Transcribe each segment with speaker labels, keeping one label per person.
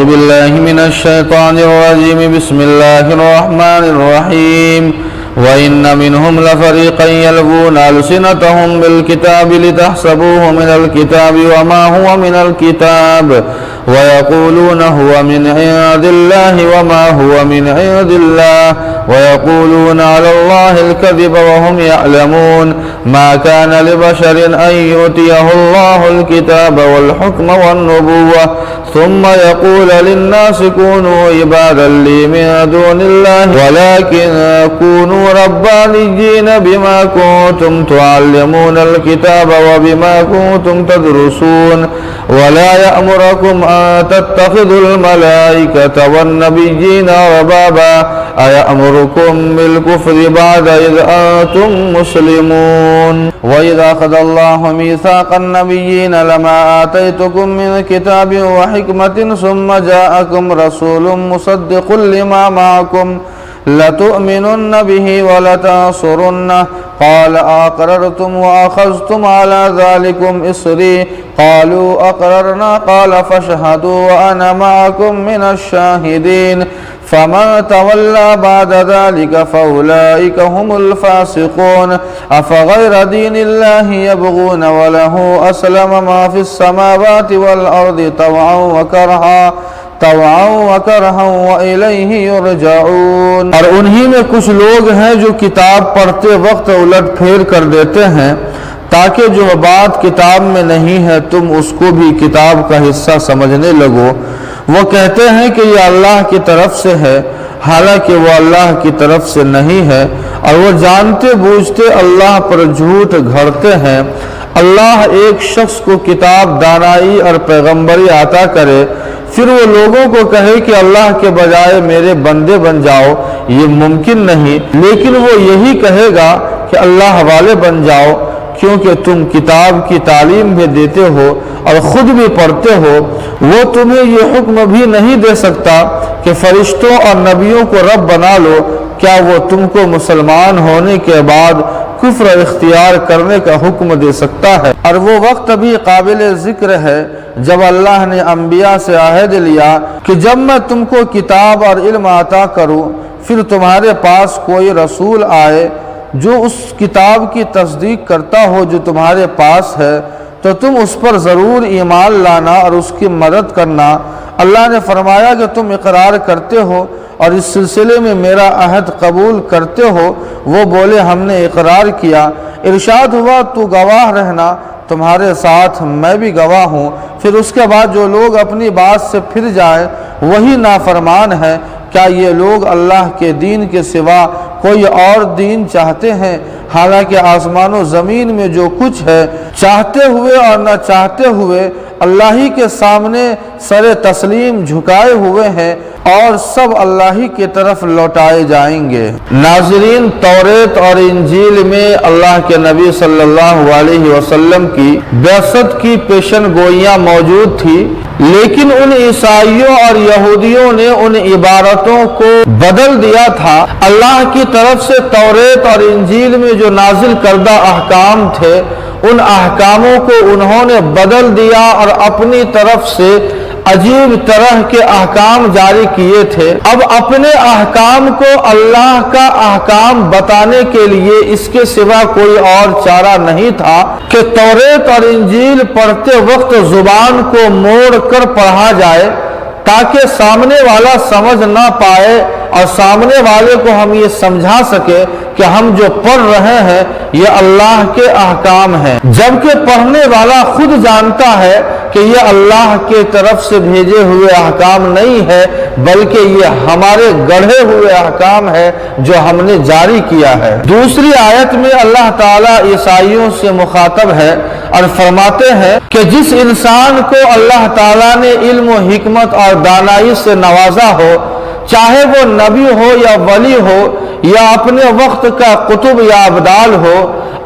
Speaker 1: أعوذ بالله من الشيطان الرجيم بسم الله الرحمن الرحيم وإن منهم لفريقا يلوون ألسنتهم بالكتاب لتحسبوه من الكتاب وما هو من الكتاب ويقولون هو من عند الله وما هو من عند الله ويقولون على الله الكذب وهم يعلمون ما كان لبشر أن يؤتيه الله الكتاب والحكم والنبوة ثم يقول للناس كونوا عبادا لي من دون الله ولكن كونوا ربانيين بما كنتم تعلمون الكتاب وبما كنتم تدرسون ولا يأمركم أن تتخذوا الملائكة والنبيين أربابا أيأمركم بالكفر بعد إذ أنتم مسلمون وإذا أخذ الله ميثاق النبيين لما آتيتكم من كتاب وحكمة ثم جاءكم رسول مصدق لما معكم لتؤمنن به ولتنصرنه قال أقررتم وأخذتم على ذلكم إصري قالوا أقررنا قال فاشهدوا وأنا معكم من الشاهدين فمن تولى بعد ذلك فأولئك هم الفاسقون أفغير دين الله يبغون وله أسلم ما في السماوات والأرض طوعا وكرها وإليه يرجعون۔ اور انہی میں کچھ لوگ ہیں جو کتاب پڑھتے وقت الٹ پھیر کر دیتے ہیں تاکہ جو بات کتاب میں نہیں ہے تم اس کو بھی کتاب کا حصہ سمجھنے لگو۔ وہ کہتے ہیں کہ یہ اللہ کی طرف سے ہے حالانکہ وہ اللہ کی طرف سے نہیں ہے، اور وہ جانتے بوجھتے اللہ پر جھوٹ گھڑتے ہیں۔ اللہ ایک شخص کو کتاب، دانائی اور پیغمبری عطا کرے، پھر وہ لوگوں کو کہے کہ اللہ کے بجائے میرے بندے بن جاؤ، یہ ممکن نہیں، لیکن وہ یہی کہے گا کہ اللہ والے بن جاؤ، کیونکہ تم کتاب کی تعلیم بھی دیتے ہو اور خود بھی پڑھتے ہو۔ وہ تمہیں یہ حکم بھی نہیں دے سکتا کہ فرشتوں اور نبیوں کو رب بنا لو، کیا وہ تم کو مسلمان ہونے کے بعد کفر اختیار کرنے کا حکم دے سکتا ہے؟ اور وہ وقت بھی قابل ذکر ہے جب اللہ نے انبیاء سے عہد لیا کہ جب میں تم کو کتاب اور علم عطا کروں، پھر تمہارے پاس کوئی رسول آئے جو اس کتاب کی تصدیق کرتا ہو جو تمہارے پاس ہے، تو تم اس پر ضرور ایمان لانا اور اس کی مدد کرنا۔ اللہ نے فرمایا کہ تم اقرار کرتے ہو اور اس سلسلے میں میرا عہد قبول کرتے ہو۔ وہ بولے ہم نے اقرار کیا۔ ارشاد ہوا تو گواہ رہنا، تمہارے ساتھ میں بھی گواہ ہوں۔ پھر اس کے بعد جو لوگ اپنی بات سے پھر جائیں وہی نافرمان ہے۔ کیا یہ لوگ اللہ کے دین کے سوا کوئی اور دین چاہتے ہیں؟ حالانکہ آسمان و زمین میں جو کچھ ہے، چاہتے ہوئے اور نہ چاہتے ہوئے اللہ ہی کے سامنے سر تسلیم جھکائے ہوئے ہیں اور سب اللہ ہی کی طرف لوٹائے جائیں گے۔ ناظرین، توریت اور انجیل میں اللہ کے نبی صلی اللہ علیہ وسلم کی بعثت کی پیشن گوئیاں موجود تھی، لیکن ان عیسائیوں اور یہودیوں نے ان عبارتوں کو بدل دیا تھا۔ اللہ کی طرف سے توریت اور انجیل میں جو نازل کردہ احکام تھے، ان احکاموں کو انہوں نے بدل دیا اور اپنی طرف سے عجیب طرح کے احکام جاری کیے تھے۔ اب اپنے احکام کو اللہ کا احکام بتانے کے لیے اس کے سوا کوئی اور چارہ نہیں تھا کہ توریت اور انجیل پڑھتے وقت زبان کو موڑ کر پڑھا جائے تاکہ سامنے والا سمجھ نہ پائے اور سامنے والے کو ہم یہ سمجھا سکے کہ ہم جو پڑھ رہے ہیں یہ اللہ کے احکام ہیں، جبکہ پڑھنے والا خود جانتا ہے کہ یہ اللہ کے طرف سے بھیجے ہوئے احکام نہیں ہے بلکہ یہ ہمارے گڑھے ہوئے احکام ہے جو ہم نے جاری کیا ہے۔ دوسری آیت میں اللہ تعالیٰ عیسائیوں سے مخاطب ہے اور فرماتے ہیں کہ جس انسان کو اللہ تعالیٰ نے علم و حکمت اور دانائی سے نوازا ہو، چاہے وہ نبی ہو یا ولی ہو یا اپنے وقت کا قطب یا ابدال ہو،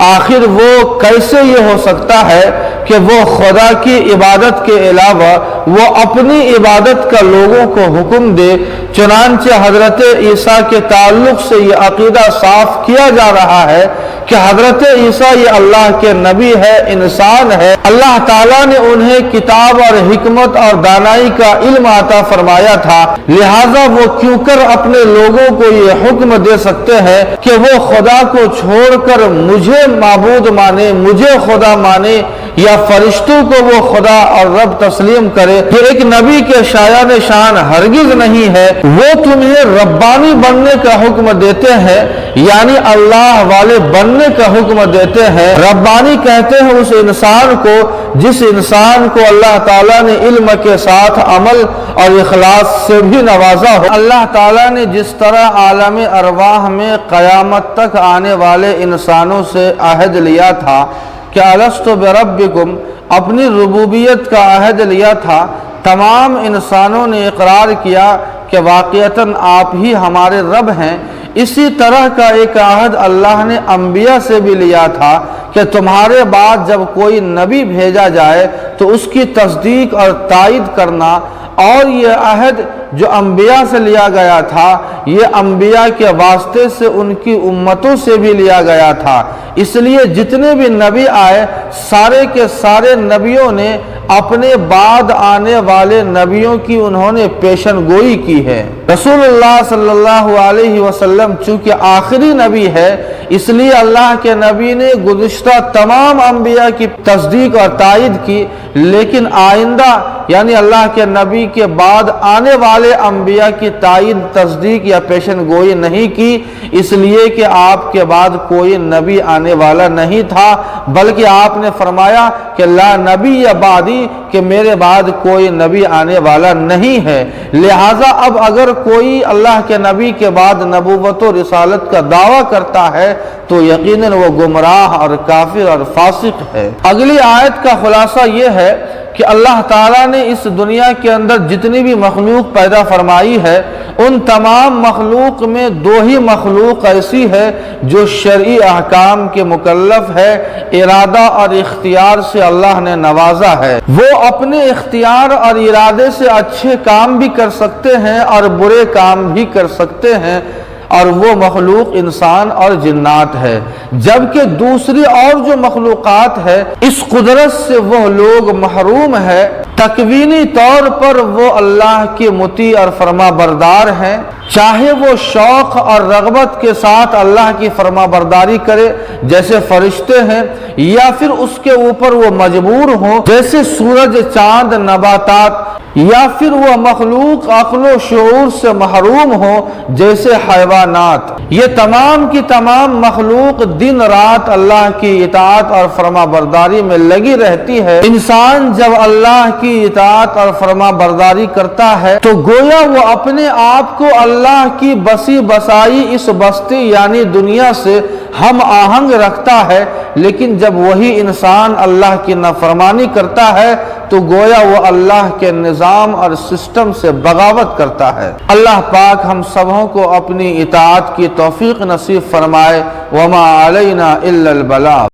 Speaker 1: آخر وہ کیسے یہ ہو سکتا ہے کہ وہ خدا کی عبادت کے علاوہ وہ اپنی عبادت کا لوگوں کو حکم دے؟ چنانچہ حضرت عیسیٰ کے تعلق سے یہ عقیدہ صاف کیا جا رہا ہے کہ حضرت عیسیٰ یہ اللہ کے نبی ہے، انسان ہے، اللہ تعالیٰ نے انہیں کتاب اور حکمت اور دانائی کا علم عطا فرمایا تھا، لہٰذا وہ کیوں کر اپنے لوگوں کو یہ حکم دے سکتے ہیں کہ وہ خدا کو چھوڑ کر مجھے معبود مانے، مجھے خدا مانے، یا فرشتوں کو وہ خدا اور رب تسلیم کرے۔ یہ ایک نبی کے شایان شان ہرگز نہیں ہے۔ وہ تمہیں ربانی بننے کا حکم دیتے ہیں، یعنی اللہ والے بننے کا حکم دیتے ہیں۔ ربانی کہتے ہیں اس انسان کو جس انسان کو اللہ تعالیٰ نے علم کے ساتھ عمل اور اخلاص سے بھی نوازا ہو۔ اللہ تعالیٰ نے جس طرح عالم ارواح میں قیامت تک آنے والے انسانوں سے عہد لیا تھا کہ الست بربکم، اپنی ربوبیت کا عہد لیا تھا، تمام انسانوں نے اقرار کیا کہ واقعتاً آپ ہی ہمارے رب ہیں، اسی طرح کا ایک عہد اللہ نے انبیاء سے بھی لیا تھا کہ تمہارے بعد جب کوئی نبی بھیجا جائے تو اس کی تصدیق اور تائید کرنا، اور یہ عہد جو انبیاء سے لیا گیا تھا یہ انبیاء کے واسطے سے ان کی امتوں سے بھی لیا گیا تھا۔ اس لیے جتنے بھی نبی آئے سارے کے سارے نبیوں نے اپنے بعد آنے والے نبیوں کی انہوں نے پیشن گوئی کی ہے۔ رسول اللہ صلی اللہ علیہ وسلم چونکہ آخری نبی ہے، اس لیے اللہ کے نبی نے گزشتہ تمام انبیاء کی تصدیق اور تائید کی، لیکن آئندہ یعنی اللہ کے نبی کے بعد آنے والے انبیاء کی تائید، تصدیق یا پیشن گوئی نہیں کی، اس لیے کہ آپ کے بعد کوئی نبی آنے والا نہیں تھا، بلکہ آپ نے فرمایا کہ لا نبی یا بعدی، کہ میرے بعد کوئی نبی آنے والا نہیں ہے۔ لہٰذا اب اگر کوئی اللہ کے نبی کے بعد نبوت و رسالت کا دعویٰ کرتا ہے تو یقیناً وہ گمراہ اور کافر اور فاسق ہے۔ اگلی آیت کا خلاصہ یہ ہے کہ اللہ تعالیٰ نے اس دنیا کے اندر جتنی بھی مخلوق پیدا فرمائی ہے، ان تمام مخلوق میں دو ہی مخلوق ایسی ہے جو شرعی احکام کے مکلف ہے، ارادہ اور اختیار سے اللہ نے نوازا ہے۔ وہ اپنے اختیار اور ارادے سے اچھے کام بھی کر سکتے ہیں اور برے کام بھی کر سکتے ہیں، اور وہ مخلوق انسان اور جنات ہے، جبکہ دوسری اور جو مخلوقات ہے اس قدرت سے وہ لوگ محروم ہے۔ تکوینی طور پر وہ اللہ کے مطیع اور فرما بردار ہیں، چاہے وہ شوق اور رغبت کے ساتھ اللہ کی فرما برداری کرے جیسے فرشتے ہیں، یا پھر اس کے اوپر وہ مجبور ہوں جیسے سورج، چاند، نباتات، یا پھر وہ مخلوق عقل و شعور سے محروم ہوں جیسے حیوانات۔ یہ تمام کی تمام مخلوق دن رات اللہ کی اطاعت اور فرما برداری میں لگی رہتی ہے۔ انسان جب اللہ کی اطاعت اور فرما برداری کرتا ہے تو گویا وہ اپنے آپ کو اللہ کی بسی بسائی اس بستی یعنی دنیا سے ہم آہنگ رکھتا ہے، لیکن جب وہی انسان اللہ کی نافرمانی کرتا ہے تو گویا وہ اللہ کے نظام اور سسٹم سے بغاوت کرتا ہے۔ اللہ پاک ہم سبوں کو اپنی اطاعت کی توفیق نصیب فرمائے۔ وما علینا الا البلاغ۔